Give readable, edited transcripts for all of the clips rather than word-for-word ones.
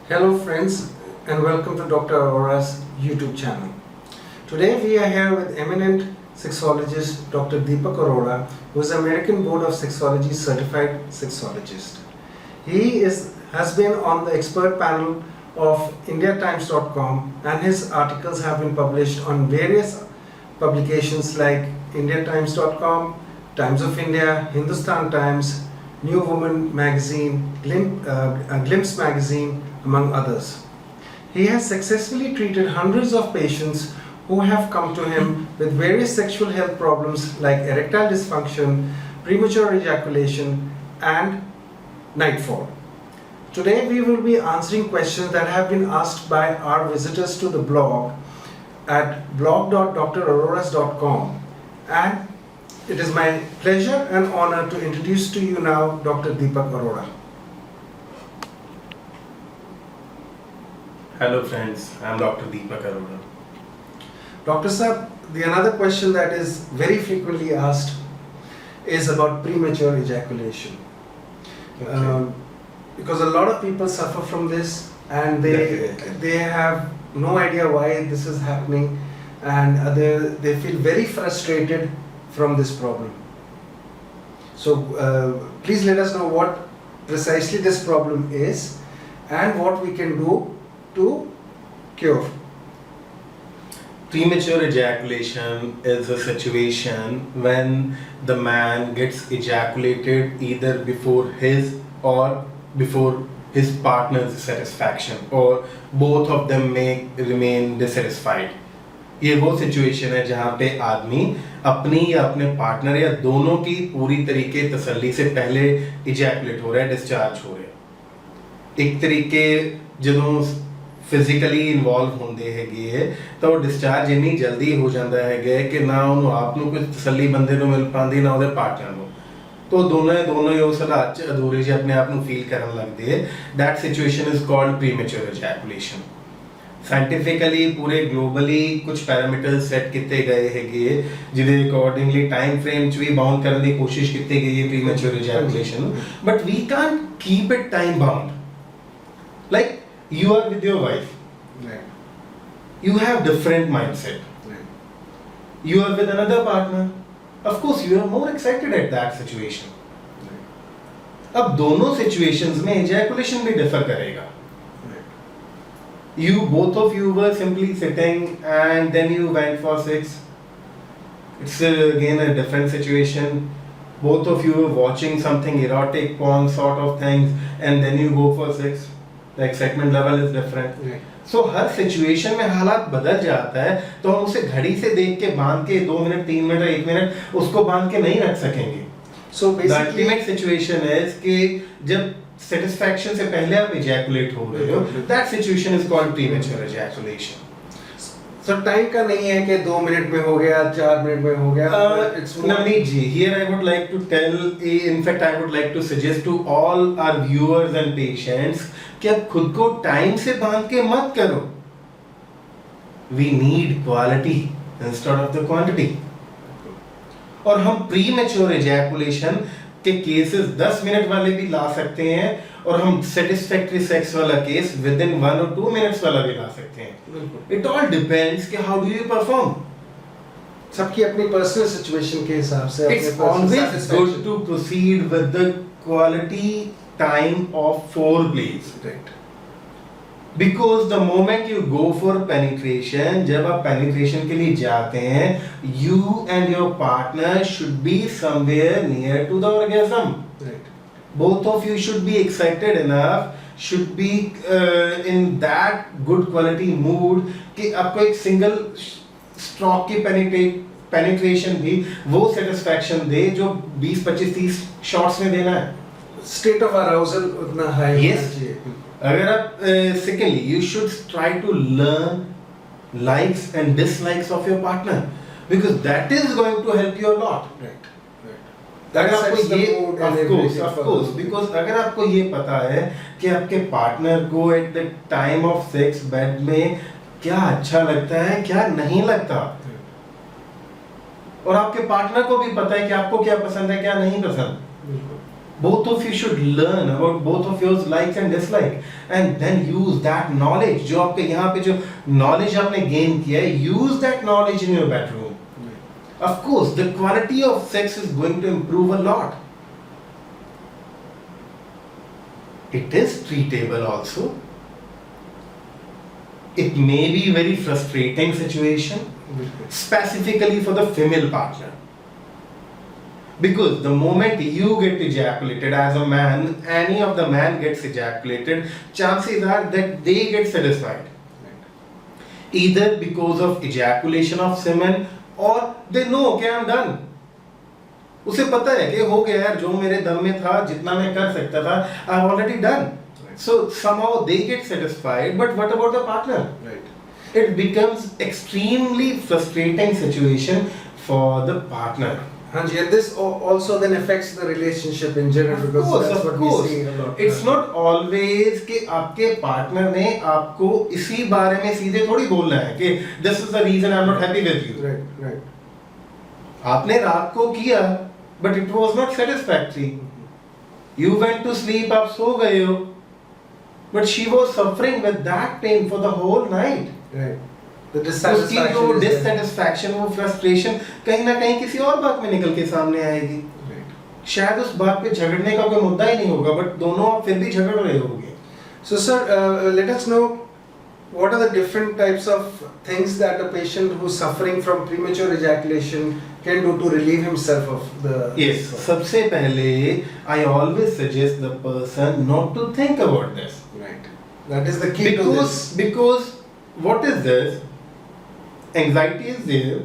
Hello friends and welcome to Dr. Aurora's YouTube channel. Today we are here with eminent sexologist Dr. Deepak Arora, who is American Board of Sexology certified sexologist. He has been on the expert panel of IndiaTimes.com and his articles have been published on various publications like IndiaTimes.com, Times of India, Hindustan Times, New Woman magazine, Glimpse magazine, among others. He has successfully treated hundreds of patients who have come to him with various sexual health problems like erectile dysfunction, premature ejaculation, and nightfall. Today we will be answering questions that have been asked by our visitors to the blog at blog.drauroras.com, and it is my pleasure and honor to introduce to you now Dr. Deepak Arora. Hello friends, I am Dr. Deepak Arora. Dr. Saab, another question that is very frequently asked is about premature ejaculation. Okay. Because a lot of people suffer from this and they have no idea why this is happening, and they feel very frustrated from this problem. So please let us know what precisely this problem is and what we can do to cure. Premature ejaculation is a situation when the man gets ejaculated either before his or before his partner's satisfaction, or both of them may remain dissatisfied. ये वो situation है जहाँ पे आदमी अपनी या अपने partner या दोनों की पूरी तरीके तसल्ली से पहले इजैकुलेट हो रहा है, डिस्चार्ज हो रहा है। एक तरीके ਜਦੋਂ ਫਿਜ਼ੀਕਲੀ ਇਨਵੋਲਵ ਹੁੰਦੇ ਹੈਗੇ ਤਾਂ ਉਹ ਡਿਸਚਾਰਜ ਇੰਨੀ ਜਲਦੀ ਹੋ ਜਾਂਦਾ ਹੈਗਾ ਕਿ ਨਾ ਉਹਨੂੰ ਆਪ ਨੂੰ ਕੋਈ ਤਸੱਲੀ ਬੰਦੇ ਨੂੰ ਮਿਲ ਪਾਉਂਦੀ, ਨਾ ਉਹਦੇ ਪਾਰਟਨਰ ਨੂੰ। तो दोनों ही उस हालात च अधूरे ਜਿਹੇ अपने आप ਨੂੰ ਫੀਲ ਕਰਨ ਲੱਗਦੇ ਹੈ। That situation is called premature ejaculation. Scientifically ਪੂਰੇ ਗਲੋਬਲੀ ਕੁਝ ਪੈਰਾਮੀਟਰਸ ਸੈੱਟ ਕੀਤੇ ਗਏ ਹੈਗੇ ਜਿਹਦੇ ਅਕੋਰਡਿੰਗਲੀ ਟਾਈਮ ਫਰੇਮ ਚ ਵੀ ਬਾਉਂਡ ਕਰਨ ਦੀ ਕੋਸ਼ਿਸ਼ ਕੀਤੀ ਗਈ ਹੈ premature ejaculation, but we can't keep it time bound. Like you are with your wife, Right. you have different mindset. Right. You are with another partner, of course you are more excited at that situation. अब दोनों situations में ejaculation भी differ करेगा. You both of you were simply sitting and then you went for sex. It's again a different situation. Both of you were watching something erotic, porn sort of things, and then you go for sex. The excitement level is different. Right. So her situation में हालात बदल जाता है, तो हम उसे घड़ी से देख के बांध के 2 मिनट 3 मिनट 1 मिनट उसको बांध के नहीं रख सकेंगे. So The basically, ultimate situation is कि जब satisfaction से पहले आप ejaculate हो रहे हो, that situation is called premature ejaculation. so time का नहीं है कि 2 मिनट में हो गया, 4 मिनट में हो गया. It's more. Navneet ji, here I would like to tell, in fact I would like to suggest to all our viewers and patients कि आप खुद को टाइम से बांध के मत करो. We need quality instead of the quantity. और हम premature ejaculation के केसेस 10 मिनट वाले भी ला सकते हैं, और हम satisfactory sex वाला केस within 1 or 2 minutes वाला भी ला सकते हैं. बिल्कुल. It all depends कि how do you perform. सबकी अपनी पर्सनल सिचुएशन के हिसाब से It's always good to proceed with the quality time of foreplay. Right. Because the moment you go for penetration, जब आप penetration के लिए जाते हैं, you and your partner should be somewhere near to the orgasm. Right. Both of you should be excited enough, should be in that good quality mood कि आपको एक single stroke की penetration भी वो satisfaction दे जो 20 25 30 shots में देना है. State of arousal उतना high Yes. होना चाहिए. अगर आप secondly you should try to learn likes and dislikes of your partner, because that is going to help you a lot. Right. Right. अगर That आपको sets the ये mood and of everything course for- because अगर आपको ये पता है कि आपके पार्टनर को at the time of sex bed में क्या अच्छा लगता है क्या नहीं लगता, और आपके पार्टनर को भी पता है कि आपको क्या पसंद है क्या नहीं पसंद, बिल्कुल. both of you should learn about both of your likes and dislike, and then use that knowledge जो आपके यहाँ पे जो knowledge आपने gain किया है, use that knowledge in your bedroom. Of course, the quality of sex is going to improve a lot. It is treatable also. It may be very frustrating situation, specifically for the female partner. Because the moment you get ejaculated as a man, any of the man gets ejaculated, chances are that they get satisfied. Either because of ejaculation of semen or they know कि I'm done. उसे पता है कि हो गया यार, जो मेरे दम में था, जितना मैं कर सकता था, I've already done. So somehow they get satisfied, but what about the partner? Right. It becomes extremely frustrating situation for the partner. Hanji, and this also then affects the relationship in general, because that's what we see a lot. It's not always कि आपके partner ने आपको इसी बारे में सीधे थोड़ी बोलना है कि this is the reason I'm not happy with you. Right, right. आपने रात को किया, but it was not satisfactory. You went to sleep, आप सो गए हो, but she was suffering with that pain for the whole night. Right. The उसकी dissatisfaction. जो is there. dissatisfaction, वो frustration कहीं ना कहीं किसी और बात में निकल के सामने आएगी. Right. शायद उस बात पे झगड़ने का कोई मुद्दा ही नहीं होगा, बट दोनों आप फिर भी झगड़ रहे होंगे. So, sir, let us know what are the different types of things that a patient who's suffering from premature ejaculation can do to relieve himself of the. Yes. सबसे पहले I always suggest the person not to think about this. Right. That is the key to this. Because what is this? Anxiety is there,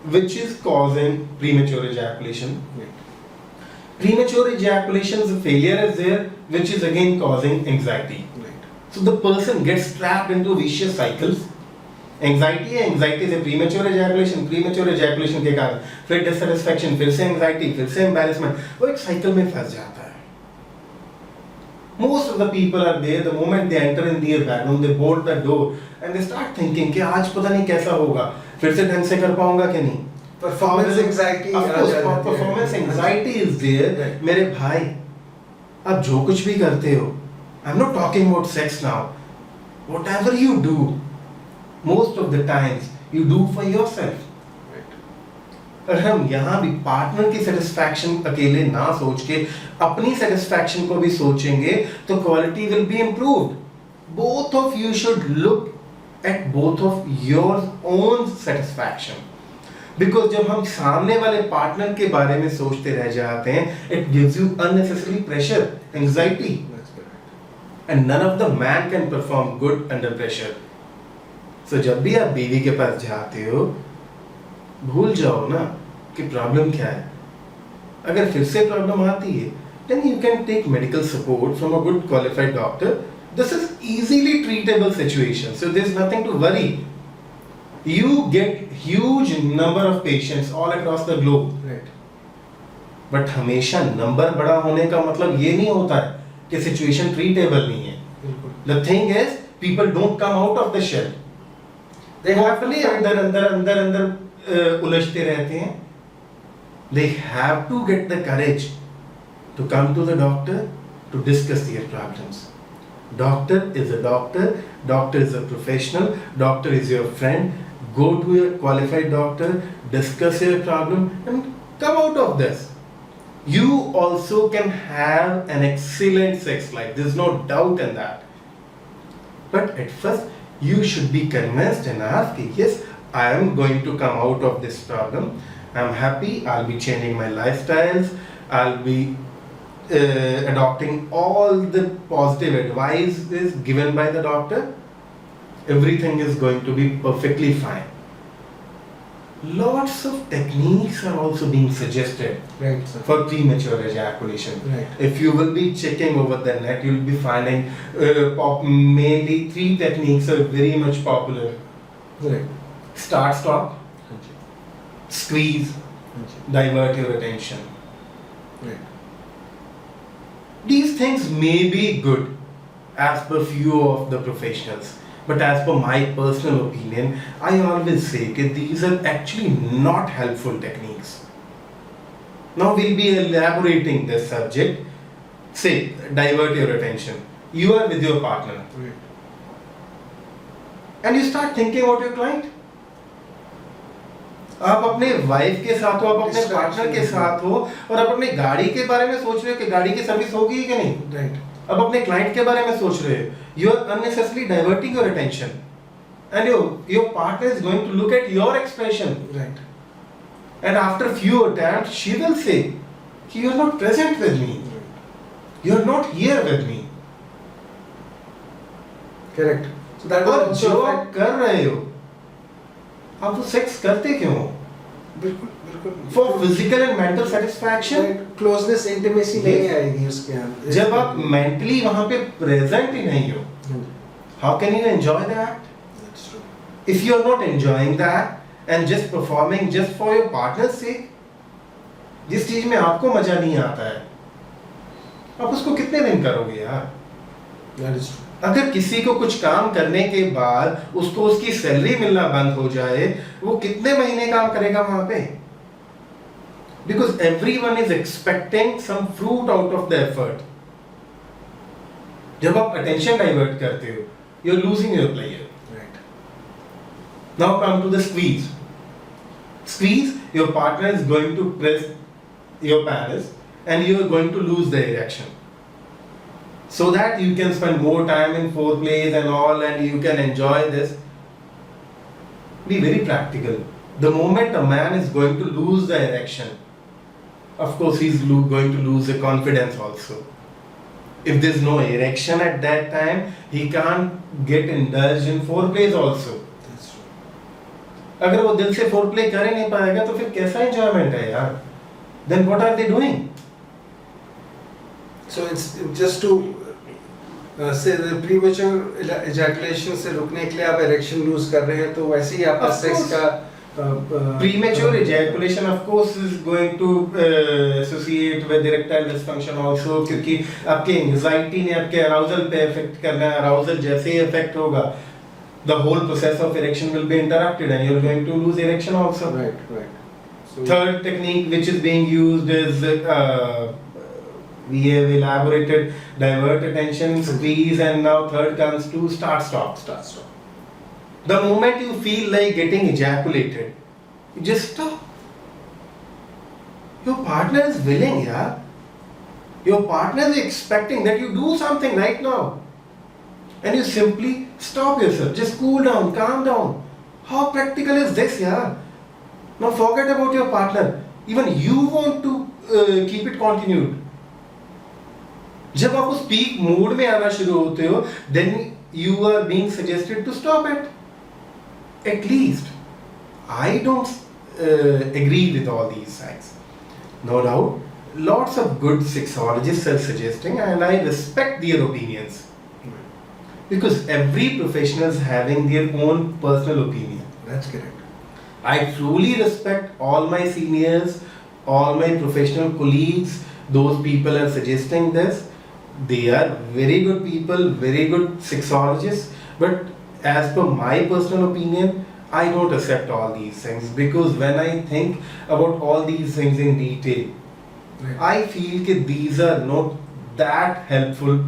which is causing premature ejaculation. Right. Premature ejaculation's failure is there, which is again causing anxiety. Right. So the person gets trapped into vicious cycles. Anxiety से premature ejaculation के कारण फिर dissatisfaction, फिर से anxiety, फिर से embarrassment, वो एक cycle में फंस जाता है. Most of the people are there, the moment they enter in their bedroom, they bolt the door and they start thinking कि आज पता नहीं कैसा होगा, फिर से ढंग से कर पाऊंगा कि नहीं. Performance anxiety. Of course, performance anxiety is there. Right. मेरे भाई, आप जो कुछ भी करते हो, I'm not talking about sex now. Whatever you do, most of the times you do for yourself. अगर हम यहाँ भी पार्टनर की सेटिस्फैक्शन अकेले ना सोच के अपनी सेटिस्फैक्शन को भी सोचेंगे तो quality will be improved. Both of you should look at both of your own satisfaction, because जब हम सामने वाले पार्टनर के बारे में सोचते रह जाते हैं, it gives you unnecessary pressure, anxiety, and none of the man can perform good under pressure. So जब भी आप बीवी के पास जाते हो, भूल जाओ ना कि प्रॉब्लम क्या है. अगर फिर से प्रॉब्लम आती है, then you can take medical support from a good qualified doctor. This is easily treatable situation, so there's nothing to worry. You get huge number of patients all across the globe. Right. But हमेशा number बड़ा होने का मतलब ये नहीं होता है कि situation treatable नहीं है. The thing is, people don't come out of the shell. They have to. अंदर उलझते रहते हैं. They have to get the courage to come to the doctor to discuss their problems. Doctor is a doctor, doctor is a professional, doctor is your friend. Go to a qualified doctor, discuss your problem and come out of this. You also can have an excellent sex life. There's no doubt in that. But at first, you should be convinced enough that yes, I am going to come out of this problem. I'm happy. I'll be changing my lifestyles. I'll be adopting all the positive advices given by the doctor. Everything is going to be perfectly fine. Lots of techniques are also being suggested Right, sir. for premature ejaculation. Right. If you will be checking over the net, you'll be finding mainly 3 techniques are very much popular. Right. Start, stop, squeeze, divert your attention. Right. These things may be good as per few of the professionals, but as per my personal opinion, I always say that these are actually not helpful techniques. Now we'll be elaborating this subject. Say, divert your attention. You are with your partner Right. and you start thinking about your client. आप अपने wife के साथ हो, आप अपने Distraction. Partner के साथ हो और आप अपनी गाड़ी के बारे में सोच रहे हो कि गाड़ी की सर्विस होगी कि नहीं. Right. अब अपने क्लाइंट के बारे में सोच रहे हो. You are unnecessarily diverting your attention, and your partner is going to look at your expression, Right. and after few attempts, she will say, "You are not present with me. You are not here with me." Correct. So that will और also जो आप affect. कर रहे हो, आप वो sex करते क्यों हो? बिल्कुल बिल्कुल. For physical and mental satisfaction. Right. Closeness, intimacy Yes. नहीं आएगी उसके अंदर. जब आप मेंटली वहां पे प्रेजेंट ही नहीं हो, how can you enjoy the act? That's true. If you are not enjoying that and just performing just for your partner's sake, जिस चीज में आपको मजा नहीं आता है, आप उसको कितने दिन करोगे यार? That is true. अगर किसी को कुछ काम करने के बाद उसको उसकी सैलरी मिलना बंद हो जाए, वो कितने महीने काम करेगा वहां पे? Because everyone is expecting some fruit out of the effort. जब आप attention divert करते हो, you're losing your player. Right. Now come to the squeeze. Squeeze, your partner is going to press your penis and you are going to lose the erection. So that you can spend more time in foreplays and all and you can enjoy this. Be very practical. The moment a man is going to lose the erection, of course he's going to lose the confidence also. If there's no erection at that time, he can't get indulged in foreplays also. That's true. अगर वो दिल से foreplay कर ही नहीं पाएगा तो फिर कैसा enjoyment है यार? Then what are they doing? So it's just to say the premature ejaculation से रुकने के लिए आप erection lose कर रहे हैं तो वैसे ही आपका Of sex course. का Premature ejaculation of course is going to associate with erectile dysfunction also क्योंकि आपके anxiety ने आपके arousal पे affect करना है. Arousal जैसे ही affect होगा, the whole process of erection will be interrupted and you're going to lose erection also. Right, right. So Third technique which is being used is we have elaborated divert attention, squeeze, and now third comes to start stop. start. The moment you feel like getting ejaculated, you just stop. Your partner is willing, yeah. Your partner is expecting that you do something right now. And you simply stop yourself. Just cool down, calm down. How practical is this, yeah? Now forget about your partner. Even you want to keep it continued. जब आप उस peak mode में आना शुरू होते हो, then you are being suggested to stop it. At least, I don't agree with all these signs. No doubt, lots of good sexologists are suggesting, and I respect their opinions because every professional is having their own personal opinion. That's correct. I truly respect all my seniors, all my professional colleagues. Those people are suggesting this. They are very good people, very good sexologists. But as per my personal opinion, I don't accept all these things because when I think about all these things in detail, Right. I feel that these are not that helpful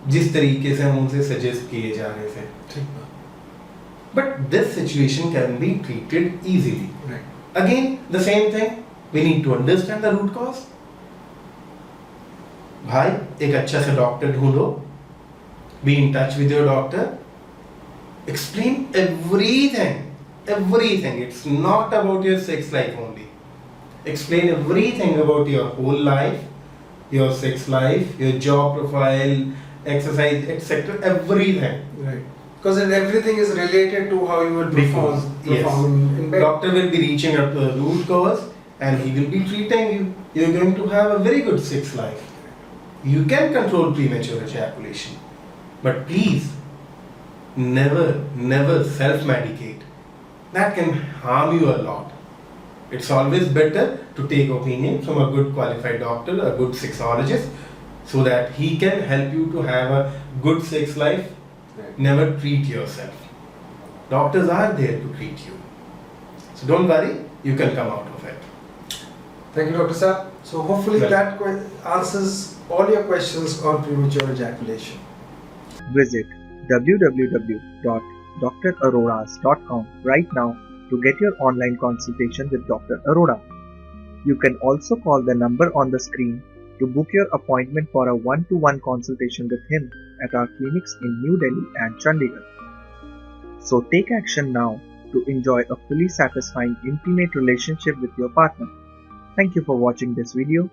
जिस तरीके से हम उनसे suggest किए जा रहे थे. ठीक बात. But this situation can be treated easily. Right. Again, the same thing. We need to understand the root cause. भाई एक अच्छा सा डॉक्टर ढूंढो. Be in touch with your doctor. Explain everything. Everything. It's not about your sex life only. Explain everything about your whole life, your sex life, your job profile, exercise, etc. Everything. Right. Because everything is related to how you will perform, Yes. in bed. Doctor will be reaching out to the root cause and he will be treating you. You're going to have a very good sex life. You can control premature ejaculation. But please, never self-medicate. That can harm you a lot. It's always better to take opinion from a good qualified doctor, a good sexologist, so that he can help you to have a good sex life. Right. Never treat yourself. Doctors are there to treat you. So don't worry, you can come out of it. Thank you, Dr. Saab. So hopefully Right. that answers all your questions on premature ejaculation. Visit www.draroras.com right now to get your online consultation with Dr. Arora. You can also call the number on the screen to book your appointment for a one-to-one consultation with him at our clinics in New Delhi and Chandigarh. So take action now to enjoy a fully satisfying intimate relationship with your partner. Thank you for watching this video.